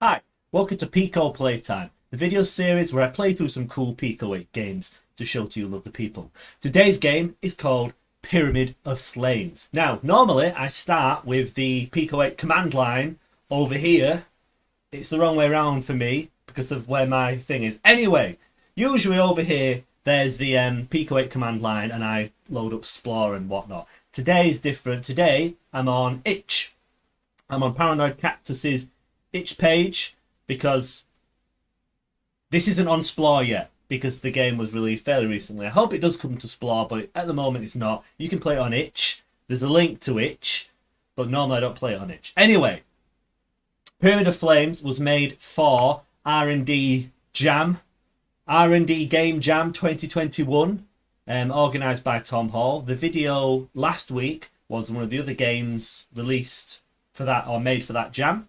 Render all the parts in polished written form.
Hi, welcome to Pico Playtime, the video series where I play through some cool Pico 8 games to show to you lovely people. Today's game is called Pyramid of Flames. Now, normally I start with the Pico 8 command line over here. It's the wrong way around for me because of where my thing is. Anyway, usually over here there's the Pico 8 command line and I load up Explore and whatnot. Today is different. Today I'm on Itch. I'm on Paranoid Cactus's Itch page because this isn't on Splore yet because the game was released fairly recently. I hope it does come to Splore, but at the moment it's not. You can play it on Itch. There's a link to Itch, but normally I don't play it on Itch. Anyway, Pyramid of Flames was made for R&D Jam, RNDGAME JAM 2021, organised by Tom Hall. The video last week was one of the other games released for that or made for that jam.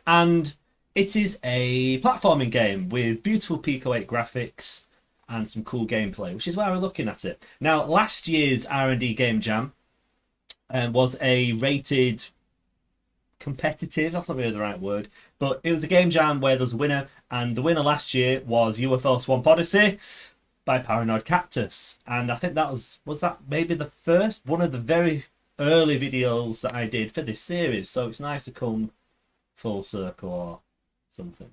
And it is a platforming game with beautiful Pico 8 graphics and some cool gameplay, which is why we're looking at it. Now, last year's RNDGAME JAM was a rated competitive, that's not really the right word, but it was a game jam where there's a winner, and the winner last year was UFO Swamp Odyssey by Paranoid Cactus. And I think that was that maybe the first, one of the very early videos that I did for this series, so it's nice to come full circle or something.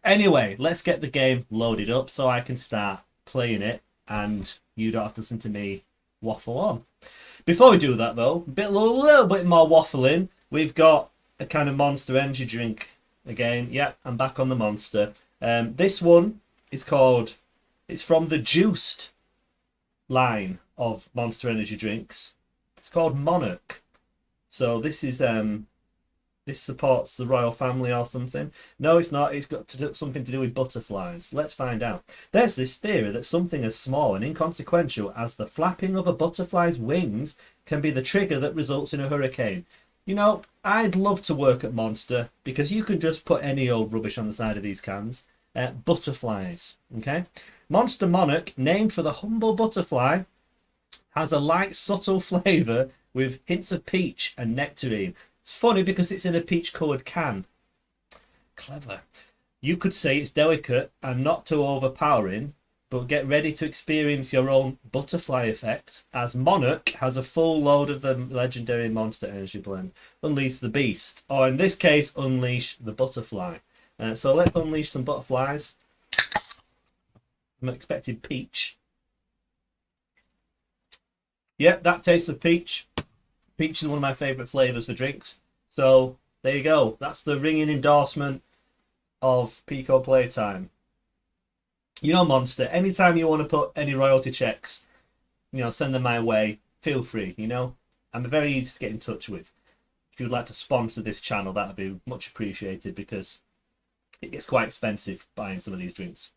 Anyway, let's get the game loaded up so I can start playing it and you don't have to listen to me waffle on. Before we do that though, a little bit more waffling. We've got a kind of Monster energy drink again. Yeah, I'm back on the Monster. This one is called, it's from the Juiced line of Monster energy drinks. It's called Monarch. So this is this supports the royal family or something. No, it's not. It's got something to do with butterflies. Let's find out. There's this theory that something as small and inconsequential as the flapping of a butterfly's wings can be the trigger that results in a hurricane. You know, I'd love to work at Monster because you can just put any old rubbish on the side of these cans. Butterflies, okay? Monster Monarch, named for the humble butterfly, has a light, subtle flavour with hints of peach and nectarine. It's funny because it's in a peach-coloured can. Clever. You could say it's delicate and not too overpowering, but get ready to experience your own butterfly effect, as Monarch has a full load of the legendary Monster Energy blend. Unleash the beast, or in this case, unleash the butterfly. So let's unleash some butterflies. I'm expecting peach. Yep, that tastes of peach. Peach is one of my favourite flavours for drinks. So there you go. That's the ringing endorsement of Pico Playtime. You know, Monster, anytime you want to put any royalty checks, you know, send them my way. Feel free, you know. I'm very easy to get in touch with. If you'd like to sponsor this channel, that would be much appreciated because it gets quite expensive buying some of these drinks.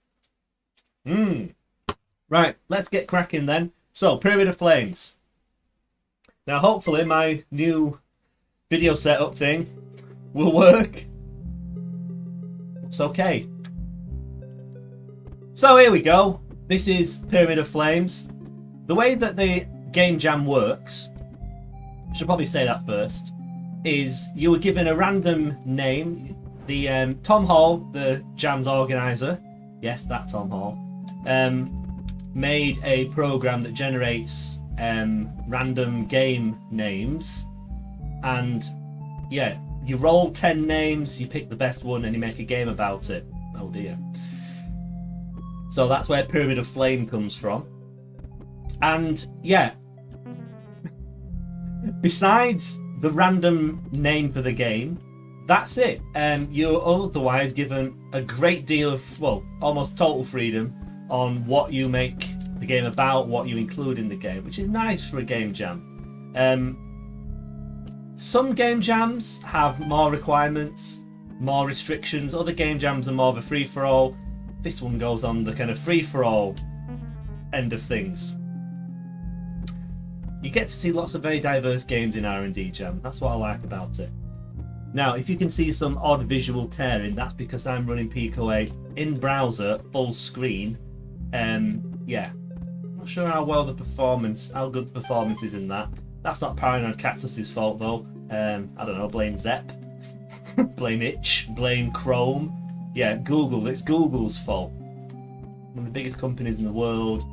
Right, let's get cracking then. So, Pyramid of Flames. Now, hopefully, my new video setup thing will work. It's okay. So, here we go. This is Pyramid of Flames. The way that the game jam works, I should probably say that first, is you were given a random name. The Tom Hall, the jam's organizer, yes, that Tom Hall, made a program that generates random game names, and yeah, you roll 10 names, you pick the best one, and you make a game about it. Oh dear. So that's where Pyramid of Flame comes from. And yeah, besides the random name for the game, that's it. You're otherwise given a great deal of, well, almost total freedom on what you make the game about, what you include in the game, which is nice for a game jam. Some game jams have more requirements, more restrictions. Other game jams are more of a free-for-all. This one goes on the kind of free-for-all end of things. You get to see lots of very diverse games in R&D Jam. That's what I like about it. Now, if you can see some odd visual tearing, that's because I'm running Pico 8 in browser, full screen. Yeah, I'm not sure how good the performance is in that. That's not Paranoid Cactus's fault though. I don't know, blame Zep. blame itch, blame Chrome. Yeah, Google, it's Google's fault. One of the biggest companies in the world,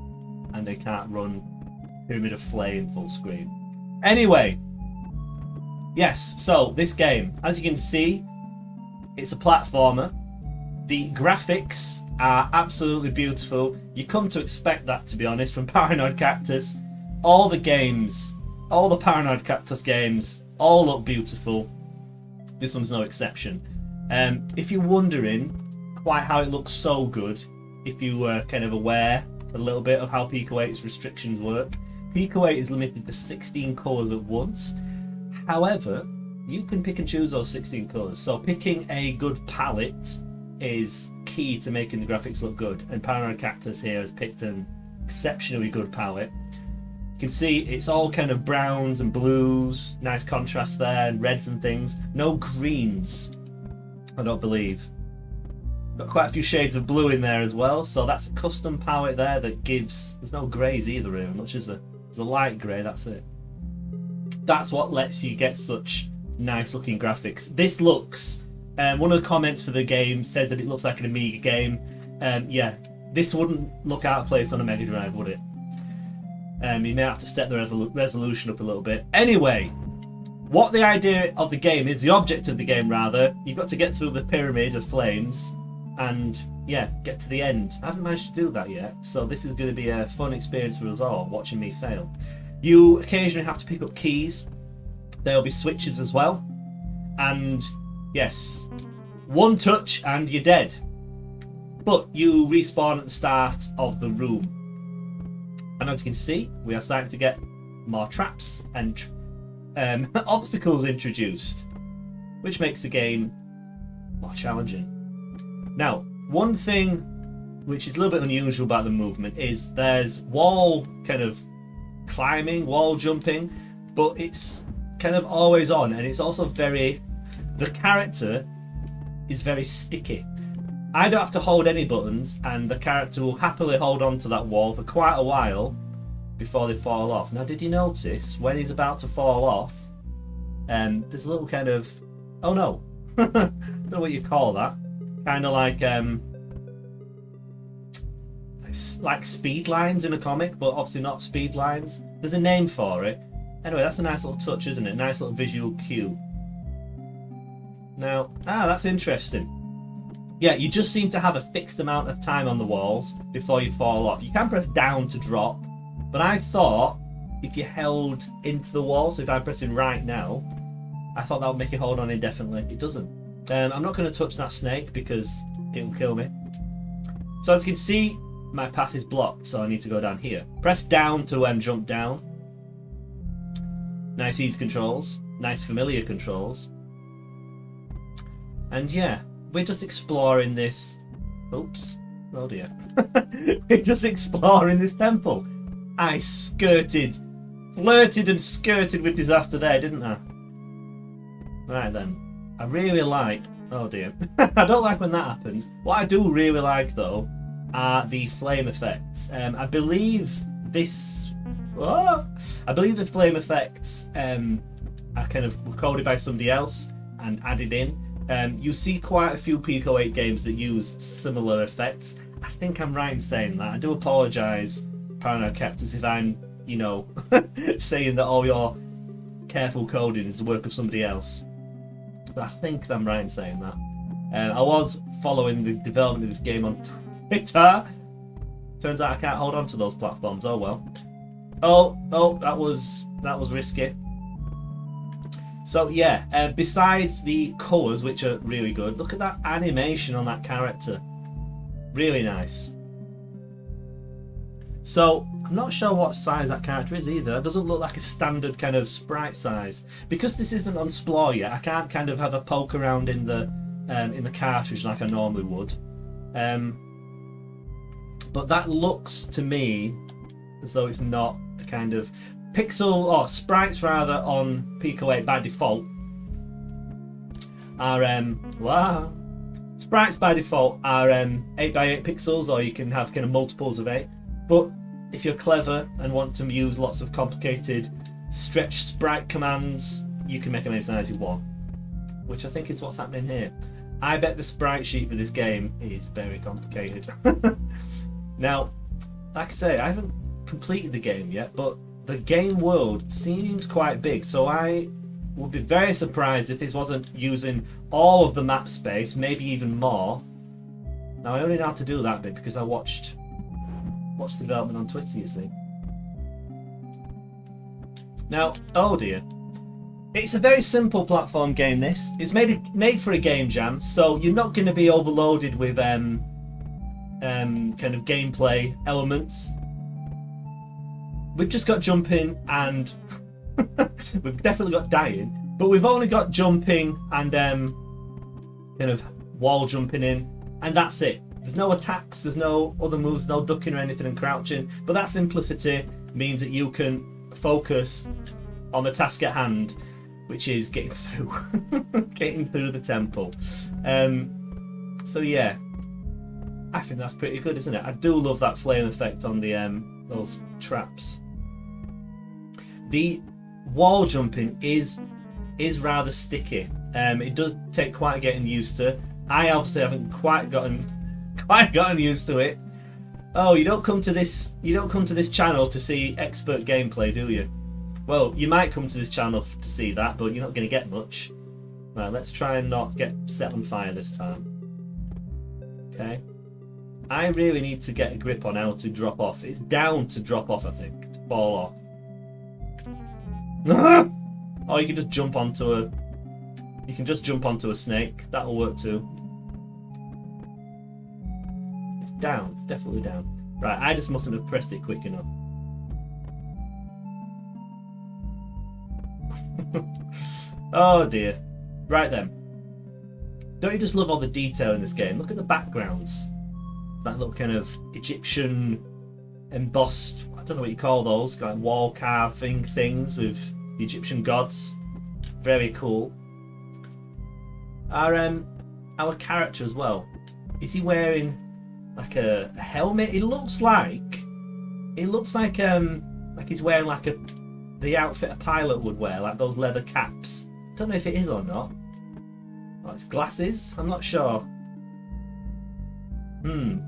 and they can't run Pyramid of Flame full screen. Anyway, yes, so this game, as you can see, it's a platformer. The graphics are absolutely beautiful. You come to expect that, to be honest, from Paranoid Cactus. All the games, all the Paranoid Cactus games, all look beautiful. This one's no exception. If you're wondering quite how it looks so good, if you were kind of aware a little bit of how Pico 8's restrictions work, Pico 8 is limited to 16 colours at once. However, you can pick and choose those 16 colours. So picking a good palette is key to making the graphics look good. And Paranoid Cactus here has picked an exceptionally good palette. You can see it's all kind of browns and blues, nice contrast there, and reds and things. No greens, I don't believe. Got quite a few shades of blue in there as well, so that's a custom palette there that gives, there's no greys either really, much as there's a light grey, that's it. That's what lets you get such nice looking graphics. This looks, one of the comments for the game says that it looks like an Amiga game. Yeah, this wouldn't look out of place on a Mega Drive, would it? You may have to step the resolution up a little bit. Anyway, what the idea of the game is, the object of the game rather, you've got to get through the pyramid of flames and yeah, get to the end. I haven't managed to do that yet, so this is going to be a fun experience for us all, watching me fail. You occasionally have to pick up keys. There'll be switches as well. And yes, one touch and you're dead. But you respawn at the start of the room. And as you can see, we are starting to get more traps and obstacles introduced, which makes the game more challenging. Now, one thing which is a little bit unusual about the movement is there's wall kind of climbing, wall jumping, but it's kind of always on, and it's also the character is very sticky. I don't have to hold any buttons, and the character will happily hold on to that wall for quite a while before they fall off. Now, did you notice when he's about to fall off, there's a little kind of, oh no, I don't know what you call that, kind of like speed lines in a comic, but obviously not speed lines. There's a name for it. Anyway, that's a nice little touch, isn't it? Nice little visual cue. Now, that's interesting. Yeah, you just seem to have a fixed amount of time on the walls before you fall off. You can press down to drop, but I thought if you held into the wall, so if I'm pressing right now, I thought that would make you hold on indefinitely. It doesn't. I'm not going to touch that snake because it will kill me. So as you can see, my path is blocked, so I need to go down here. Press down to jump down. Nice ease controls, nice familiar controls. And yeah, we're just exploring this. Oops, oh dear. We're just exploring this temple. I flirted and skirted with disaster there, didn't I? Right then. I really like, oh dear. I don't like when that happens. What I do really like though are the flame effects. I believe the flame effects are kind of recorded by somebody else and added in. You see quite a few Pico 8 games that use similar effects. I think I'm right in saying that. I do apologise, Paranoid Cactus, if I'm, saying that all your careful coding is the work of somebody else. But I think I'm right in saying that. I was following the development of this game on Twitter. Turns out I can't hold on to those platforms. Oh well. Oh, that was risky. So yeah, besides the colours, which are really good, look at that animation on that character. Really nice. So I'm not sure what size that character is either. It doesn't look like a standard kind of sprite size. Because this isn't on Explore yet, I can't kind of have a poke around in the cartridge like I normally would. But that looks to me as though it's not a kind of pixel, or sprites rather, on Pico 8 by default are sprites by default are 8x8 pixels, or you can have kind of multiples of 8. But if you're clever and want to use lots of complicated stretch sprite commands, you can make them any size you want. which I think is what's happening here. I bet the sprite sheet for this game is very complicated. Now, like I say, I haven't completed the game yet, but the game world seems quite big, so I would be very surprised if this wasn't using all of the map space, maybe even more. Now, I only know how to do that bit because I watched the development on Twitter, you see. Now, oh dear. It's a very simple platform game, this. It's made for a game jam, so you're not going to be overloaded with kind of gameplay elements. We've just got jumping and we've definitely got dying, but we've only got jumping and kind of wall jumping in, and that's it. There's no attacks, there's no other moves, no ducking or anything and crouching, but that simplicity means that you can focus on the task at hand, which is getting through the temple. So yeah, I think that's pretty good, isn't it? I do love that flame effect on the those traps. The wall jumping is rather sticky. It does take quite a getting used to. I obviously haven't quite gotten used to it. Oh, you don't come to this channel to see expert gameplay, do you? Well, you might come to this channel to see that, but you're not going to get much. Right, let's try and not get set on fire this time. Okay. I really need to get a grip on how to drop off. It's down to drop off, I think, to fall off. Oh, you can just jump onto a snake. That'll work too. It's down. It's definitely down. Right, I just mustn't have pressed it quick enough. Oh dear. Right then. Don't you just love all the detail in this game? Look at the backgrounds. It's that little kind of Egyptian embossed, I don't know what you call those, like wall carving things with the Egyptian gods. Very cool. Our character as well. Is he wearing like a helmet? It looks like he's wearing like the outfit a pilot would wear, like those leather caps. Don't know if it is or not. Oh, it's glasses? I'm not sure.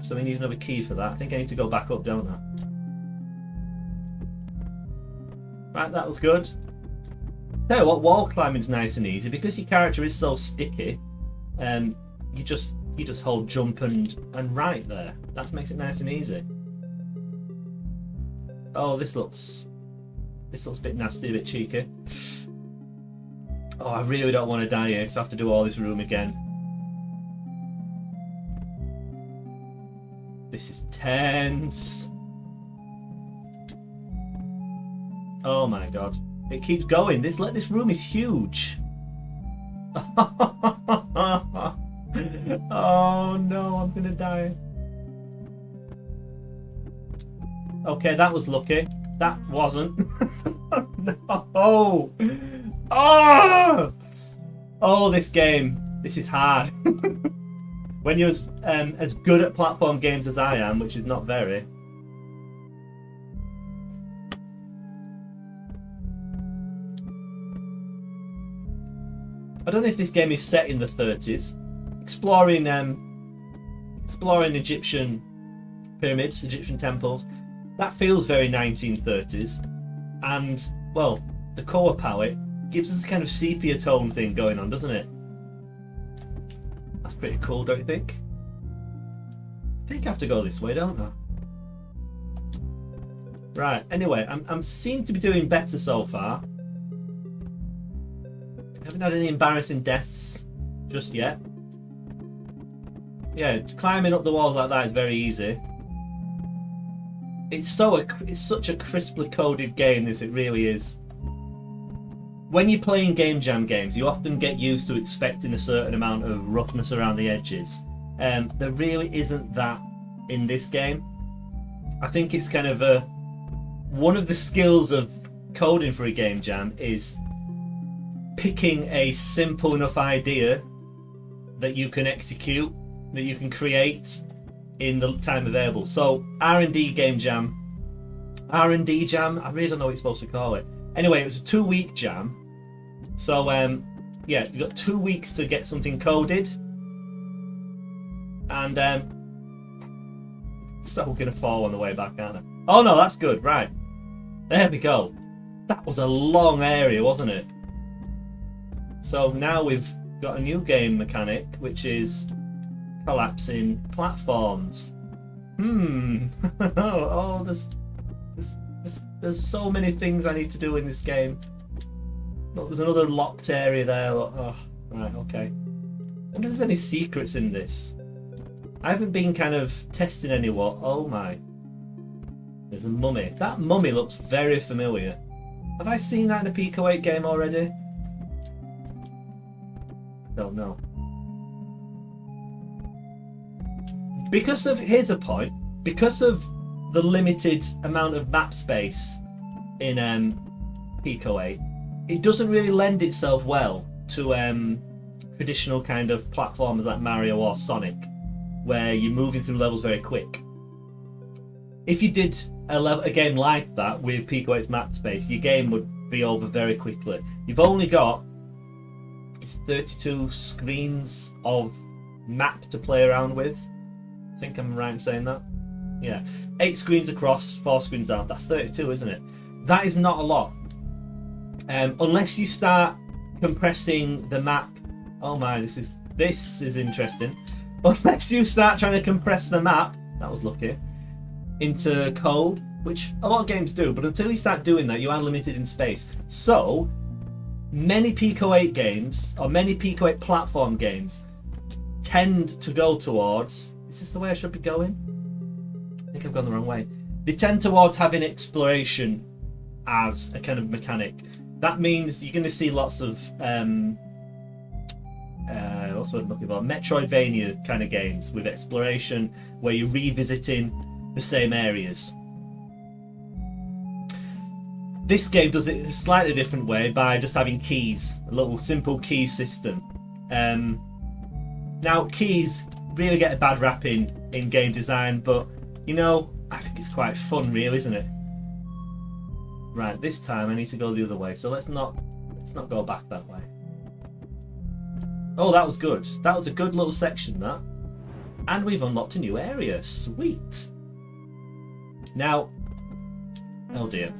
So we need another key for that. I think I need to go back up, don't I? Right, that was good. Tell you what, wall climbing's nice and easy because your character is so sticky. You just hold jump and right there. That makes it nice and easy. Oh, this looks a bit nasty, a bit cheeky. Oh, I really don't want to die here because I have to do all this room again. This is tense. Oh my god. It keeps going. This room is huge. Oh no, I'm gonna die. Okay, that was lucky. That wasn't. No. Oh, this game. This is hard. When you're as good at platform games as I am, which is not very. I don't know if this game is set in the 30s. Exploring Egyptian pyramids, Egyptian temples. That feels very 1930s. And, well, the colour palette gives us a kind of sepia tone thing going on, doesn't it? That's pretty cool, don't you think? I think I have to go this way, don't I? Right, anyway, I'm seem to be doing better so far. I haven't had any embarrassing deaths just yet. Yeah, climbing up the walls like that is very easy. It's such a crisply coded game, this, it really is. When you're playing Game Jam games, you often get used to expecting a certain amount of roughness around the edges. There really isn't that in this game. I think it's kind of one of the skills of coding for a Game Jam is picking a simple enough idea that you can execute, that you can create in the time available. So RNDGAME JAM, I really don't know what you're supposed to call it. Anyway, it was a 2-week jam. So yeah, you've got 2 weeks to get something coded. And so we're gonna fall on the way back, aren't I? Oh no, that's good, right. There we go. That was a long area, wasn't it? So now we've got a new game mechanic, which is collapsing platforms. Oh, there's so many things I need to do in this game. Look, there's another locked area there. Look. Oh, right, okay. I wonder if there's any secrets in this. I haven't been kind of testing anyone. Oh my. There's a mummy. That mummy looks very familiar. Have I seen that in a Pico 8 game already? Don't know. Because of, here's a point. Because of the limited amount of map space in Pico 8, it doesn't really lend itself well to traditional kind of platformers like Mario or Sonic, where you're moving through levels very quick. If you did a game like that with Pico 8's map space, your game would be over very quickly. You've only got 32 screens of map to play around with. I think I'm right in saying that. Yeah, 8 screens across, 4 screens down. That's 32, isn't it? That is not a lot. Unless you start compressing the map. Oh my, this is interesting. Unless you start trying to compress the map, that was lucky, into code, which a lot of games do, but until you start doing that, you are limited in space. So, many Pico 8 games, or many Pico 8 platform games, tend to go towards, is this the way I should be going? I think I've gone the wrong way. They tend towards having exploration as a kind of mechanic. That means you're going to see lots of what's what I'm looking for? Metroidvania kind of games with exploration, where you're revisiting the same areas. This game does it a slightly different way by just having keys, a little simple key system. Now, keys really get a bad rap in game design, but you know, I think it's quite fun, really, isn't it? Right, this time I need to go the other way, so let's not go back that way. Oh, that was good. That was a good little section, that. And we've unlocked a new area. Sweet. Now, oh dear.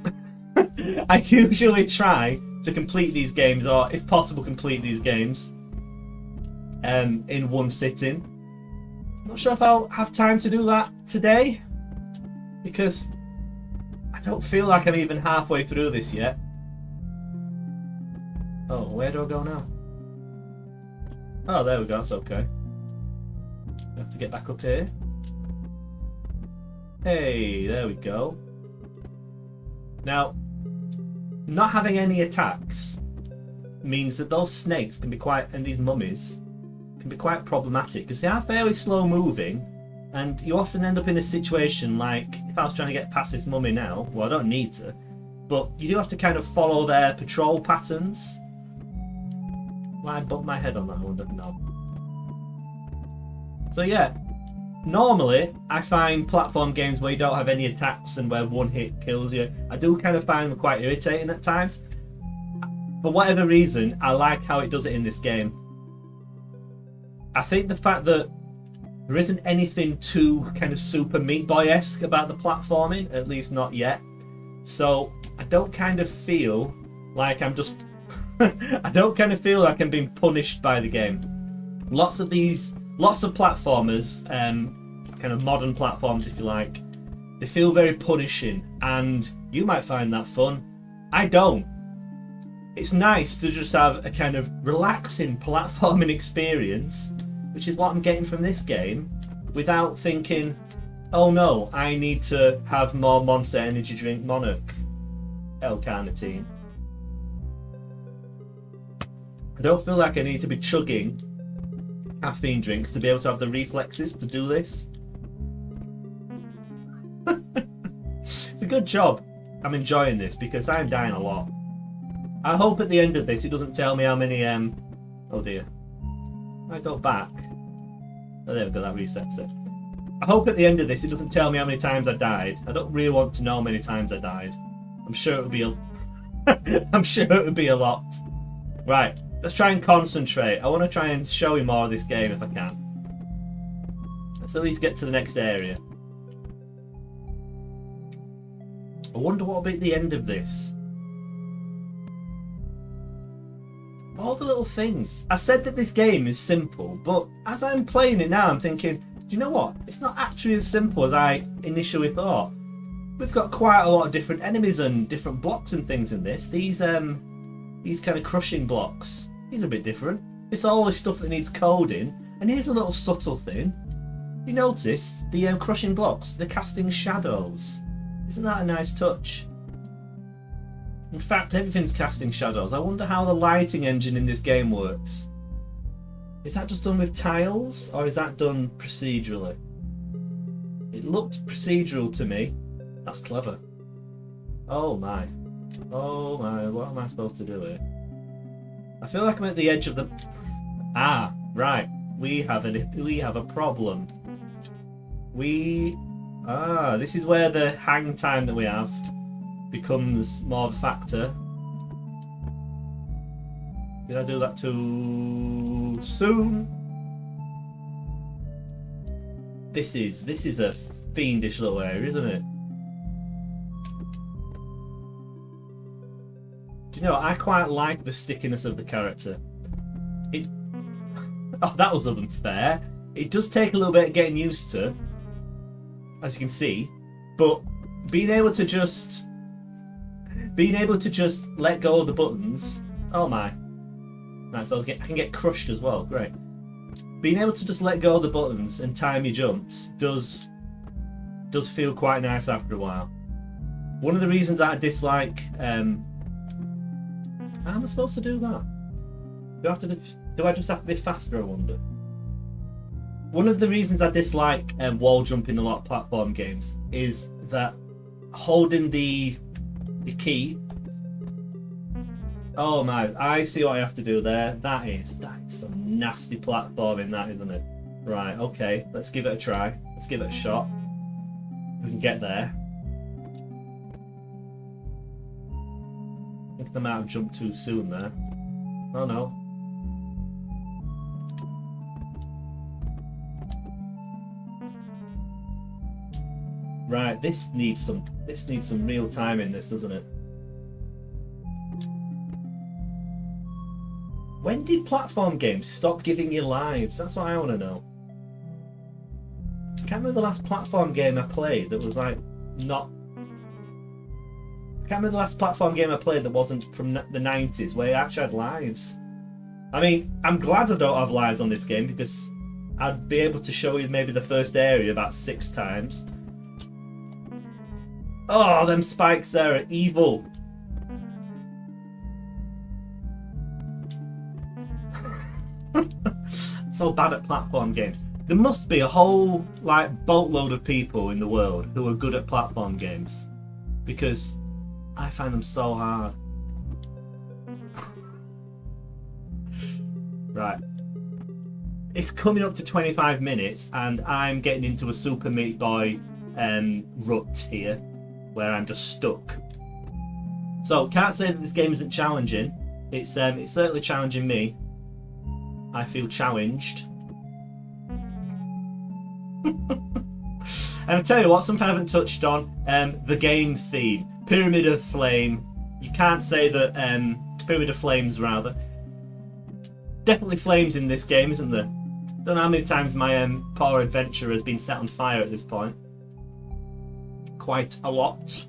I usually try to complete these games, or if possible complete these games in one sitting. Not sure if I'll have time to do that today, because I don't feel like I'm even halfway through this yet. Oh, where do I go now? Oh, there we go, that's okay. I have to get back up here. Hey, there we go. Now, not having any attacks means that those snakes can be quite, and these mummies, can be quite problematic, because they are fairly slow moving, and you often end up in a situation like, if I was trying to get past this mummy now, well, I don't need to, but you do have to kind of follow their patrol patterns. Why I bumped my head on that, I wonder. No. So yeah, normally I find platform games where you don't have any attacks and where one hit kills you, I do kind of find them quite irritating at times. For whatever reason, I like how it does it in this game. I think the fact that there isn't anything too kind of Super Meat Boy-esque about the platforming, at least not yet. So I don't kind of feel like I'm just I don't kind of feel like I'm being punished by the game. Lots of platformers, kind of modern platforms if you like, they feel very punishing, and you might find that fun. I don't. It's nice to just have a kind of relaxing platforming experience, which is what I'm getting from this game, without thinking, oh no, I need to have more Monster Energy Drink Monarch L-carnitine. I don't feel like I need to be chugging caffeine drinks to be able to have the reflexes to do this. It's a good job. I'm enjoying this because I'm dying a lot. I hope at the end of this it doesn't tell me how many oh dear. I go back. Oh, there we go, that resets it. I hope at the end of this it doesn't tell me how many times I died. I don't really want to know how many times I died. I'm sure it would be I'm sure it would be a lot. Right. Let's try and concentrate. I want to try and show you more of this game if I can. Let's at least get to the next area. I wonder what will be at the end of this. All the little things. I said that this game is simple, but as I'm playing it now, I'm thinking, do you know what? It's not actually as simple as I initially thought. We've got quite a lot of different enemies and different blocks and things in this. These kind of crushing blocks. These are a bit different. It's all this stuff that needs coding. And here's a little subtle thing. You noticed the crushing blocks, they're casting shadows. Isn't that a nice touch? In fact, everything's casting shadows. I wonder how the lighting engine in this game works. Is that just done with tiles, or is that done procedurally? It looked procedural to me. That's clever. Oh my. Oh my, what am I supposed to do here? I feel like I'm at the edge of the... Ah, right. We have a problem. This is where the hang time that we have becomes more of a factor. Did I do that too soon? This is a fiendish little area, isn't it? Do you know, I quite like the stickiness of the character. Oh, that was unfair. It does take a little bit of getting used to, as you can see, but being able to just let go of the buttons. Oh my. Right, so I can get crushed as well. Great. Being able to just let go of the buttons and time your jumps does feel quite nice after a while. One of the reasons I dislike how am I supposed to do that? Do I just have to be faster, I wonder? One of the reasons I dislike wall jumping a lot of platform games is that holding the key. Oh my, I see what I have to do there. That is some nasty platforming, that, isn't it? Right, okay, let's give it a try. Let's give it a shot. We can get there. I think I might have jumped too soon there. Oh no. Right, this needs some real time in this, doesn't it? When did platform games stop giving you lives? That's what I want to know. I can't remember the last platform game I played that was like not... I can't remember the last platform game I played that wasn't from the 90s where it actually had lives. I mean, I'm glad I don't have lives on this game because I'd be able to show you maybe the first area about 6 times. Oh, them spikes there are evil. So bad at platform games. There must be a whole boatload of people in the world who are good at platform games, because I find them so hard. Right. It's coming up to 25 minutes and I'm getting into a Super Meat Boy rut here, where I'm just stuck. So can't say that this game isn't challenging. It's certainly challenging me. I feel challenged. And I tell you what, something I haven't touched on, the game theme. Pyramid of Flame. You can't say that, Pyramid of Flames rather. Definitely flames in this game, isn't there? Don't know how many times my poor adventure has been set on fire at this point. Quite a lot.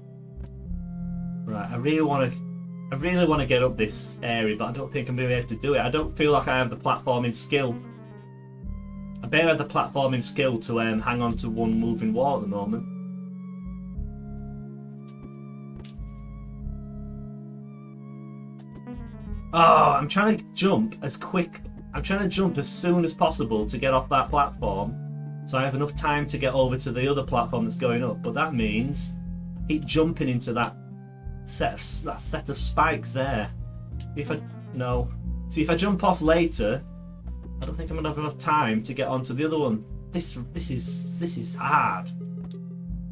Right, I really want to get up this area, but I don't think I'm going to be able to do it. I don't feel like I have the platforming skill. I barely have the platforming skill to hang on to one moving wall at the moment. Oh, I'm trying to jump as quick. I'm trying to jump as soon as possible to get off that platform, so I have enough time to get over to the other platform that's going up. But that means I keep jumping into that set of spikes there. See, if I jump off later, I don't think I'm gonna have enough time to get onto the other one. This is hard.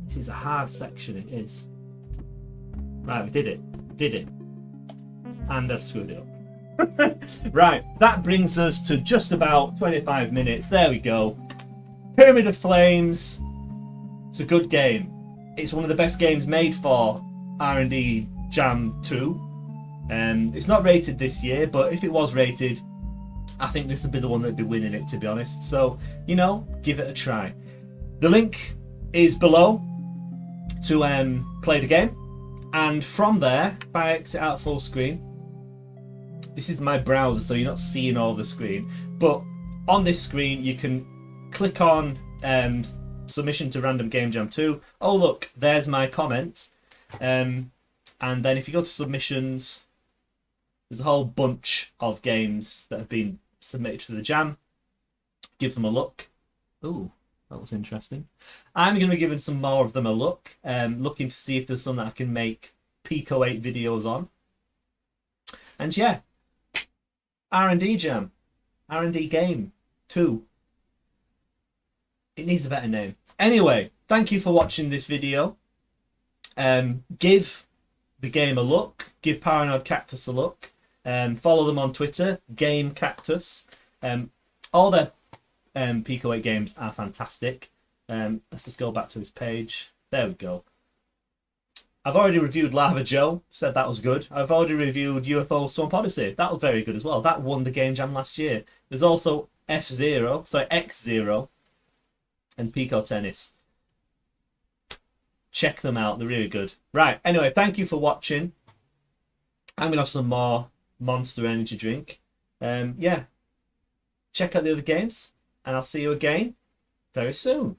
This is a hard section. It is. Right, we did it. And I've screwed it up. Right, that brings us to just about 25 minutes. There we go. Pyramid of Flames. It's a good game. It's one of the best games made for R&D Jam 2. It's not rated this year, but if it was rated, I think this would be the one that'd be winning it, to be honest. So, you know, give it a try. The link is below to play the game. And from there, if I exit out full screen, this is my browser, so you're not seeing all the screen. But on this screen, you can click on submission to Random Game Jam 2. Oh, look, there's my comment. And then if you go to submissions, there's a whole bunch of games that have been submitted to the jam. Give them a look. Ooh, that was interesting. I'm going to be giving some more of them a look. Looking to see if there's some that I can make Pico 8 videos on. And yeah, R&D Jam. R&D Game 2. It needs a better name. Anyway, thank you for watching this video. Give the game a look. Give Paranoid Cactus a look. Follow them on Twitter, Game Cactus. All their Pico 8 games are fantastic. Let's just go back to his page. There we go. I've already reviewed Lava Joe, said that was good. I've already reviewed UFO Swamp Odyssey. That was very good as well. That won the Game Jam last year. There's also X0, and Pico Tennis. Check them out, they're really good. Right, anyway, thank you for watching. I'm going to have some more Monster Energy drink. Yeah, check out the other games, and I'll see you again very soon.